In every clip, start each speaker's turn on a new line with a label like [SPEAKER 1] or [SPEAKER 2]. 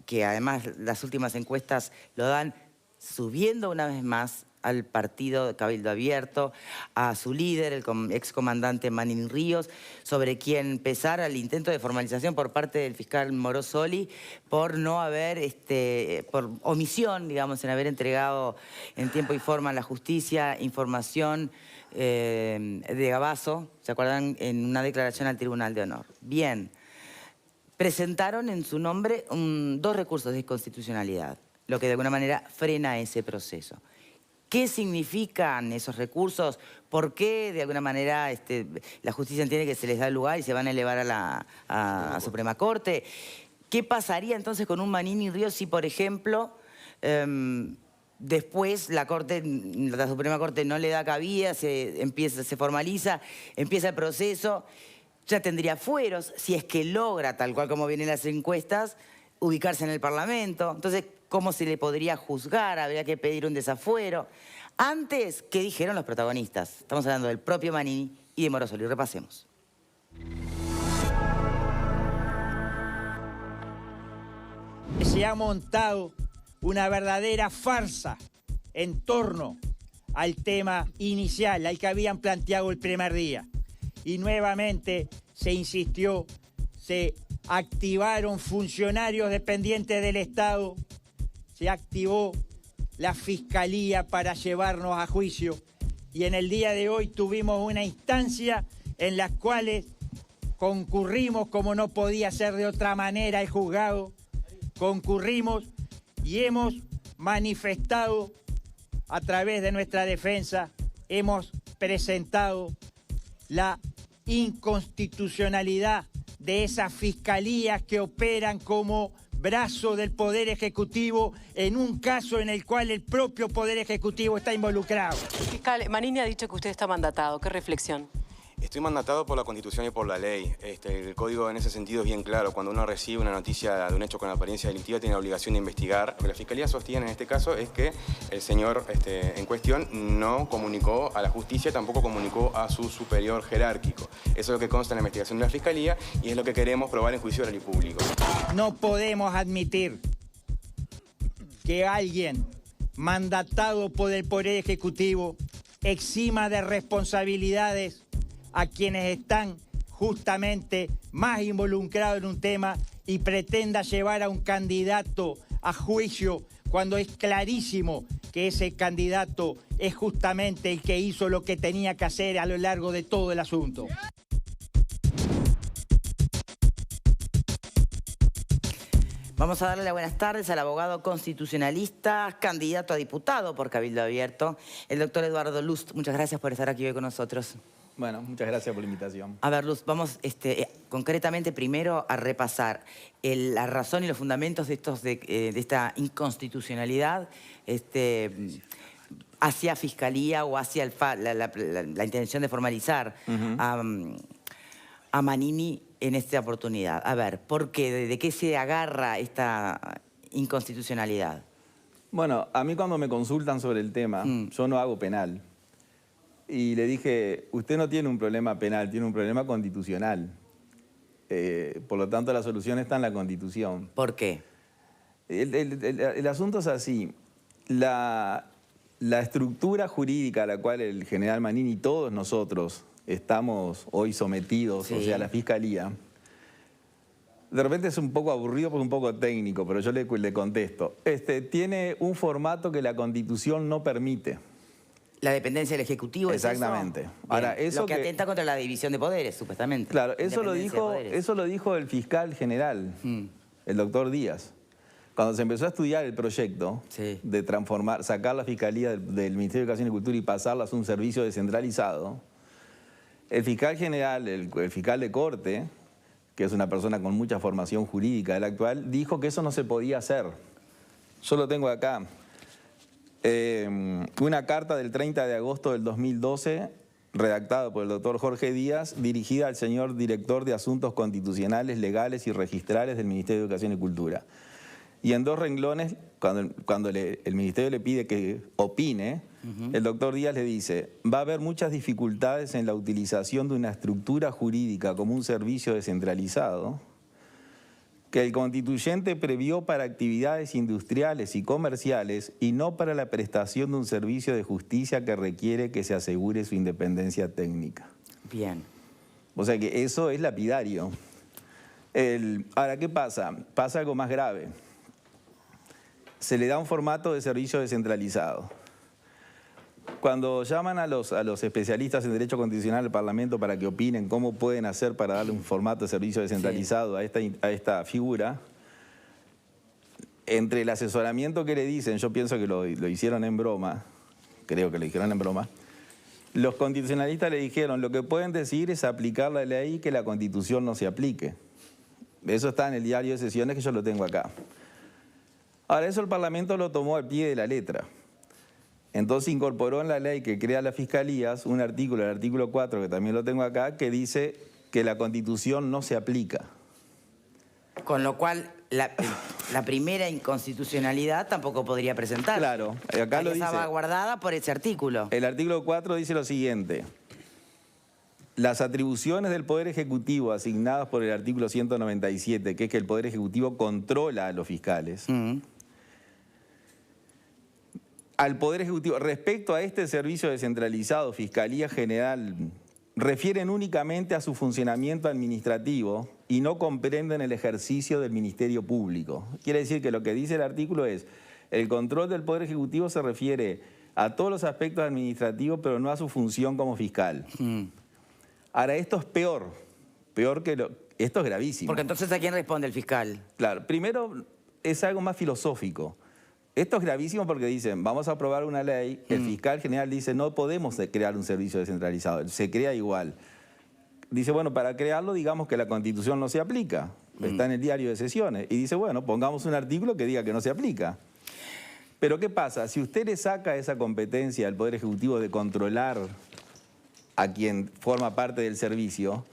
[SPEAKER 1] que además las últimas encuestas lo dan, subiendo una vez más al partido Cabildo Abierto, a su líder, el excomandante Manini Ríos, sobre quien empezara el intento de formalización por parte del fiscal Morosoli por no haber, por omisión, digamos, en haber entregado en tiempo y forma a la justicia información de Gabazo, ¿se acuerdan? En una declaración al Tribunal de Honor. Bien, presentaron en su nombre 2 recursos de inconstitucionalidad, lo que de alguna manera frena ese proceso. ¿Qué significan esos recursos? ¿Por qué, de alguna manera, la justicia entiende que se les da el lugar y se van a elevar a la Suprema Corte? ¿Qué pasaría entonces con un Manini Ríos si, por ejemplo, después la Suprema Corte no le da cabida, se formaliza, empieza el proceso, ya tendría fueros, si es que logra, tal cual como vienen las encuestas, ubicarse en el Parlamento? Entonces, ¿cómo se le podría juzgar? Habría que pedir un desafuero. Antes, ¿qué dijeron los protagonistas? Estamos hablando del propio Manini y de Morosoli. Repasemos.
[SPEAKER 2] Se ha montado una verdadera farsa en torno al tema inicial, al que habían planteado el primer día. Y nuevamente se insistió, se activaron funcionarios dependientes del Estado, se activó la Fiscalía para llevarnos a juicio y en el día de hoy tuvimos una instancia en la cual concurrimos, como no podía ser de otra manera, el juzgado, concurrimos y hemos manifestado a través de nuestra defensa, hemos presentado la inconstitucionalidad de esas fiscalías que operan como brazo del Poder Ejecutivo en un caso en el cual el propio Poder Ejecutivo está involucrado.
[SPEAKER 3] Fiscal, Manini ha dicho que usted está mandatado. ¿Qué reflexión?
[SPEAKER 4] Estoy mandatado por la Constitución y por la ley. El código en ese sentido es bien claro. Cuando uno recibe una noticia de un hecho con apariencia delictiva, tiene la obligación de investigar. Lo que la Fiscalía sostiene en este caso es que el señor en cuestión no comunicó a la justicia, tampoco comunicó a su superior jerárquico. Eso es lo que consta en la investigación de la Fiscalía y es lo que queremos probar en juicio oral y público.
[SPEAKER 2] No podemos admitir que alguien mandatado por el Poder Ejecutivo exima de responsabilidades a quienes están justamente más involucrados en un tema y pretenda llevar a un candidato a juicio cuando es clarísimo que ese candidato es justamente el que hizo lo que tenía que hacer a lo largo de todo el asunto.
[SPEAKER 1] Vamos a darle las buenas tardes al abogado constitucionalista, candidato a diputado por Cabildo Abierto, el doctor Eduardo Lust. Muchas gracias por estar aquí hoy con nosotros.
[SPEAKER 5] Bueno, muchas gracias por la invitación.
[SPEAKER 1] A ver, Luz, vamos concretamente primero a repasar la razón y los fundamentos de esta inconstitucionalidad hacia Fiscalía o hacia la intención de formalizar a Manini en esta oportunidad. A ver, ¿por qué? ¿De qué se agarra esta inconstitucionalidad?
[SPEAKER 5] Bueno, a mí cuando me consultan sobre el tema, yo no hago penal. Y le dije, usted no tiene un problema penal, tiene un problema constitucional. Por lo tanto, la solución está en la Constitución.
[SPEAKER 1] ¿Por qué?
[SPEAKER 5] El asunto es así. La estructura jurídica a la cual el general Manini y todos nosotros estamos hoy sometidos, sí, o sea, la Fiscalía, de repente es un poco aburrido porque es un poco técnico, pero yo le contesto. Tiene un formato que la Constitución no permite. ¿La dependencia del Ejecutivo? Exactamente.
[SPEAKER 1] ¿Es eso? Ahora, eso lo que atenta contra la división de poderes, supuestamente.
[SPEAKER 5] Claro, eso lo dijo el fiscal general, el doctor Díaz. Cuando se empezó a estudiar el proyecto de transformar, sacar la Fiscalía del Ministerio de Educación y Cultura y pasarla a un servicio descentralizado, el fiscal general, el fiscal de corte, que es una persona con mucha formación jurídica del actual, dijo que eso no se podía hacer. Yo lo tengo acá. Una carta del 30 de agosto del 2012, redactada por el doctor Jorge Díaz, dirigida al señor director de Asuntos Constitucionales, Legales y Registrales del Ministerio de Educación y Cultura. Y en 2 renglones, cuando el Ministerio le pide que opine, el doctor Díaz le dice, va a haber muchas dificultades en la utilización de una estructura jurídica como un servicio descentralizado, que el constituyente previó para actividades industriales y comerciales y no para la prestación de un servicio de justicia que requiere que se asegure su independencia técnica.
[SPEAKER 1] Bien.
[SPEAKER 5] O sea que eso es lapidario. Ahora, ¿qué pasa? Pasa algo más grave. Se le da un formato de servicio descentralizado. Cuando llaman a los especialistas en Derecho Constitucional al Parlamento para que opinen cómo pueden hacer para darle un formato de servicio descentralizado a esta figura, entre el asesoramiento que le dicen, yo pienso que lo hicieron en broma, creo que lo dijeron en broma, los constitucionalistas le dijeron, lo que pueden decir es aplicar la ley y que la Constitución no se aplique. Eso está en el diario de sesiones que yo lo tengo acá. Ahora, eso el Parlamento lo tomó al pie de la letra. Entonces incorporó en la ley que crea las fiscalías un artículo, el artículo 4, que también lo tengo acá, que dice que la Constitución no se aplica.
[SPEAKER 1] Con lo cual, la primera inconstitucionalidad tampoco podría presentarse.
[SPEAKER 5] Claro, acá lo dice.
[SPEAKER 1] Salvaguardada por ese artículo.
[SPEAKER 5] El artículo 4 dice lo siguiente. Las atribuciones del Poder Ejecutivo asignadas por el artículo 197, que es que el Poder Ejecutivo controla a los fiscales, al Poder Ejecutivo, respecto a este servicio descentralizado, Fiscalía General, refieren únicamente a su funcionamiento administrativo y no comprenden el ejercicio del Ministerio Público. Quiere decir que lo que dice el artículo es, el control del Poder Ejecutivo se refiere a todos los aspectos administrativos, pero no a su función como fiscal. Ahora, esto es peor que esto es gravísimo.
[SPEAKER 1] Porque entonces, ¿a quién responde el fiscal?
[SPEAKER 5] Claro, primero es algo más filosófico. Esto es gravísimo porque dicen, vamos a aprobar una ley, el fiscal general dice, no podemos crear un servicio descentralizado, se crea igual. Dice, bueno, para crearlo digamos que la Constitución no se aplica, está en el diario de sesiones, y dice, bueno, pongamos un artículo que diga que no se aplica. Pero ¿qué pasa? Si usted le saca esa competencia al Poder Ejecutivo de controlar a quien forma parte del servicio,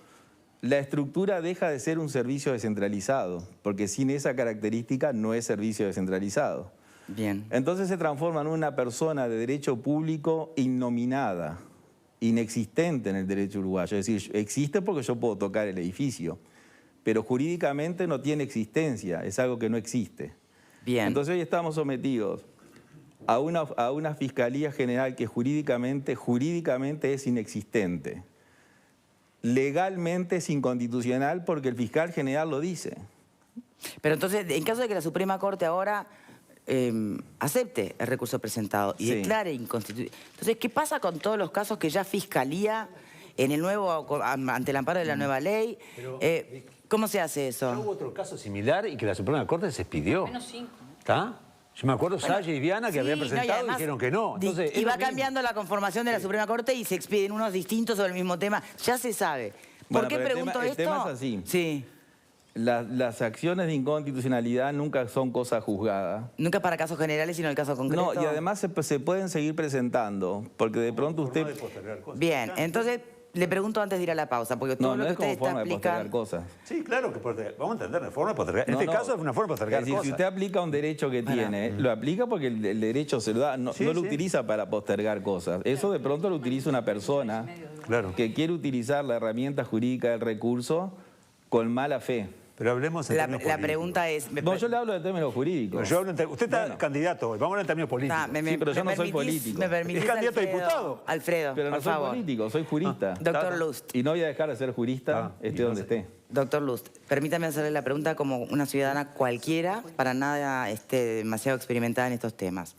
[SPEAKER 5] la estructura deja de ser un servicio descentralizado, porque sin esa característica no es servicio descentralizado.
[SPEAKER 1] Bien.
[SPEAKER 5] Entonces se transforma en una persona de derecho público innominada, inexistente en el derecho uruguayo. Es decir, existe porque yo puedo tocar el edificio, pero jurídicamente no tiene existencia, es algo que no existe.
[SPEAKER 1] Bien.
[SPEAKER 5] Entonces hoy estamos sometidos a una Fiscalía General que jurídicamente es inexistente. Legalmente es inconstitucional porque el fiscal general lo dice.
[SPEAKER 1] Pero entonces, en caso de que la Suprema Corte ahora acepte el recurso presentado y declare inconstitucional, entonces, ¿qué pasa con todos los casos que ya Fiscalía, en el nuevo, ante el amparo de la nueva ley, cómo se hace eso?
[SPEAKER 6] ¿No hubo otro caso similar y que la Suprema Corte se expidió? Menos 5. ¿Está? Yo me acuerdo Salle y Viana que habían presentado y dijeron que no. Entonces,
[SPEAKER 1] y va cambiando la conformación de la Suprema Corte y se expiden unos distintos sobre el mismo tema. Ya se sabe. ¿Por qué pregunto esto?
[SPEAKER 5] El tema es así.
[SPEAKER 1] Sí.
[SPEAKER 5] Las acciones de inconstitucionalidad nunca son cosas juzgadas.
[SPEAKER 1] Nunca para casos generales, sino el caso concreto.
[SPEAKER 5] No, y además se pueden seguir presentando, porque de pronto usted...
[SPEAKER 1] Bien, entonces le pregunto antes de ir a la pausa, porque todo lo que usted está explicando...
[SPEAKER 5] cosas.
[SPEAKER 6] Sí, claro que vamos a entender, de forma de postergar. En este caso es una forma de postergar cosas.
[SPEAKER 5] Si usted aplica un derecho que tiene, lo aplica porque el derecho se lo da, no lo utiliza para postergar cosas. Eso de pronto lo utiliza una persona que quiere utilizar la herramienta jurídica del recurso con mala fe.
[SPEAKER 6] Pero hablemos en términos políticos.
[SPEAKER 1] La pregunta es...
[SPEAKER 5] No, yo le hablo de términos jurídicos.
[SPEAKER 6] Usted está candidato hoy, vamos a hablar en términos políticos.
[SPEAKER 5] Sí, pero yo no soy político.
[SPEAKER 1] ¿Me permitís,
[SPEAKER 6] ¿Es candidato a diputado?
[SPEAKER 1] Alfredo,
[SPEAKER 5] pero no
[SPEAKER 1] por
[SPEAKER 5] soy
[SPEAKER 1] favor.
[SPEAKER 5] político, soy jurista.
[SPEAKER 1] Doctor Lust.
[SPEAKER 5] Y no voy a dejar de ser jurista, esté donde esté.
[SPEAKER 1] Doctor Lust, permítame hacerle la pregunta como una ciudadana cualquiera, para nada demasiado experimentada en estos temas.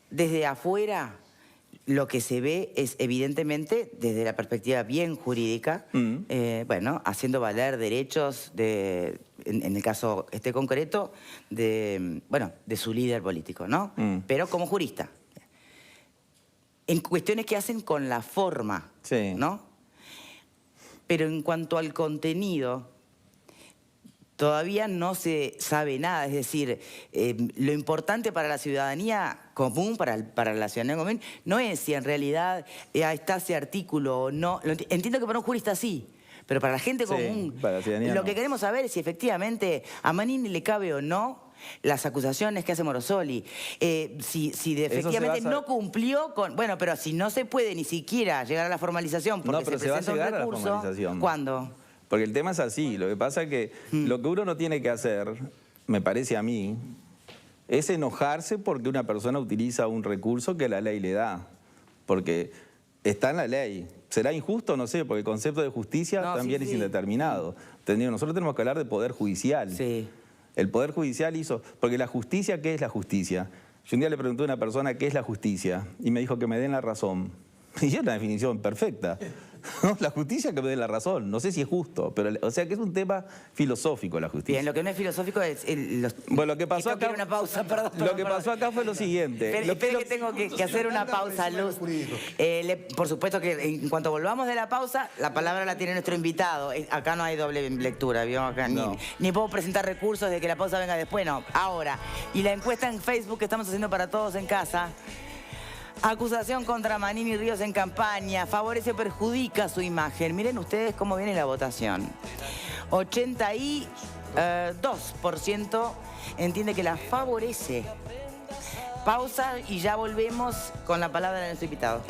[SPEAKER 1] Desde afuera, lo que se ve es evidentemente, desde la perspectiva bien jurídica, bueno, haciendo valer derechos en el caso concreto, de su líder político, ¿no? Pero como jurista. En cuestiones que hacen con la forma, ¿no? Pero en cuanto al contenido, todavía no se sabe nada. Es decir, lo importante para la ciudadanía común, para la ciudadanía común, no es si en realidad está ese artículo o no. Entiendo que para un jurista sí, pero para la gente común,
[SPEAKER 5] para la ciudadanía
[SPEAKER 1] lo que queremos saber es si efectivamente a Manini le cabe o no las acusaciones que hace Morosoli. Si efectivamente no cumplió con... Bueno, pero si no se puede ni siquiera llegar a la formalización porque se presenta un recurso...
[SPEAKER 5] A la formalización.
[SPEAKER 1] ¿Cuándo?
[SPEAKER 5] Porque el tema es así. Lo que pasa es que lo que uno no tiene que hacer, me parece a mí, es enojarse porque una persona utiliza un recurso que la ley le da. Porque está en la ley. ¿Será injusto? No sé, porque el concepto de justicia también es indeterminado. Nosotros tenemos que hablar de poder judicial.
[SPEAKER 1] Sí.
[SPEAKER 5] El poder judicial hizo... Porque la justicia, ¿qué es la justicia? Yo un día le pregunté a una persona qué es la justicia y me dijo que me den la razón. Y es una definición perfecta. ¿No? La justicia, que me den la razón. No sé si es justo, pero o sea que es un tema filosófico la justicia.
[SPEAKER 1] Bien, lo que no es filosófico es...
[SPEAKER 5] Bueno, lo que pasó acá...
[SPEAKER 1] una pausa, perdón.
[SPEAKER 5] Lo que pasó acá fue lo siguiente.
[SPEAKER 1] Espere que tengo que hacer una pausa, Luz. Por supuesto que en cuanto volvamos de la pausa, la palabra la tiene nuestro invitado. Acá no hay doble lectura, ¿vio? Acá ni puedo presentar recursos de que la pausa venga después, no. Ahora. Y la encuesta en Facebook que estamos haciendo para todos en casa... Acusación contra Manini Ríos en campaña. Favorece o perjudica su imagen. Miren ustedes cómo viene la votación. 82% entiende que la favorece. Pausa y ya volvemos con la palabra de nuestro invitado.